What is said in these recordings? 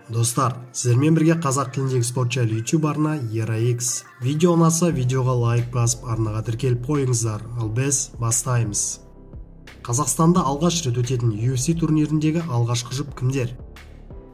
Достар, сіздермен бірге қазақ тіліндегі спорт жайлы YouTube арна ERA-X. Видео ұнаса, видеоға лайк басып, арнаға тіркеліп қойыңыздар. Ал біз бастаймыз. Қазақстанда алғаш рет өтетін UFC турниріндегі алғашқы жұп кімдер?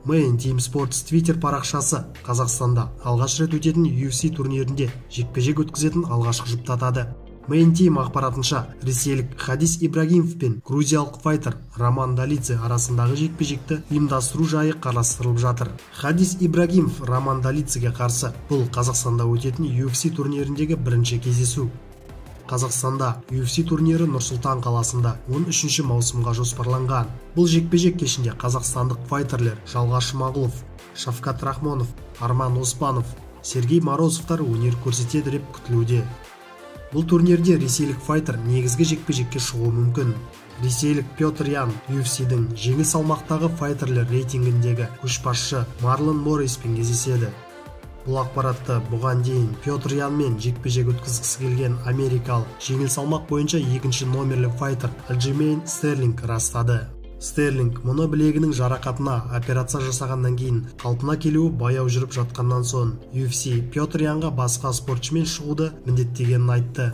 Main Team Sports Twitter парақшасы Қазақстанда алғаш рет өтетін UFC турнирінде жекпе-жек өткізетін алғашқы жұпты атады. Main Team ақпаратынша, ресейлік Хадис Ибрагимов пен грузиялық файтер Роман Долидзе арасындағы жекпе-жекті ұйымдастыру жайы қарастырылып жатыр. Хадис Ибрагимов Роман Долидзеге қарсы. Бұл Қазақстанда өтетін UFC турниріндегі бірінші кездесу. Қазақстанда UFC турнирі Нұр-Сұлтан қаласында 13 маусымға жоспарланған. Бұл жекпе-жек кешінде қазақстандық файтерлер Жалға Шымағұлов, Шавкат Рахмонов, Арман Оспанов, Сергей Морозовтар өнер көрсетеді деп күтілуде. Бұл турнирде ресейлік файтер негізгі жекпе-жекке шығуы мүмкін. Ресейлік Петр Ян UFC-дің жеңіл салмақтағы файтерлер рейтингіндегі көшбасшы Марлон Морриспен кездеседі. Бұл ақпаратты бұған дейін Петр Янмен жекпе-жек өткізгісі келген америкалық жеңіл салмақ бойынша екінші номерлі файтер Аljamain Sterling растады. Стерлинг мұны білегінің жарақатына операция жасағаннан кейін қалпына келуі баяу жүріп жатқаннан соң UFC Петр Янға басқа спортшымен шығуды міндеттегенін айтты.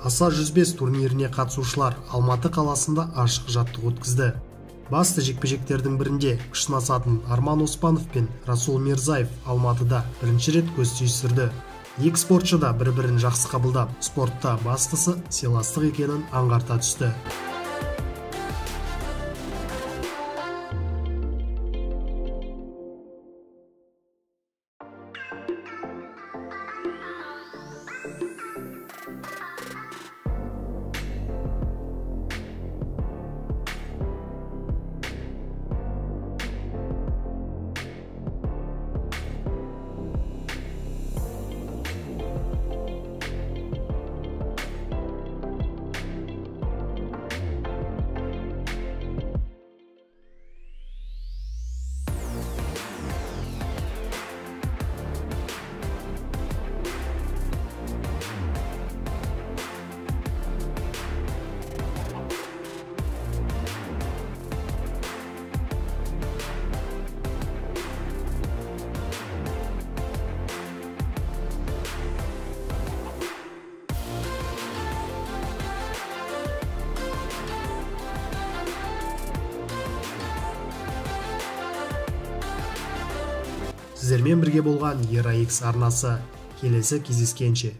Аса 105 турниріне қатысушылар Алматы қаласында ашық жаттығу өткізді. Басты жекпе-жектердің бірінде күш сынасатын Арман Оспанов пен Расул Мирзаев Алматыда бірінші рет көз түйістірді. Екі спортшы да бір-бірін жақсы қабылдап, спортта бастысы сыйластық екенін аңғарта түсті. Сіздермен бірге болған ERA-X арнасы. Келесі кездескенше.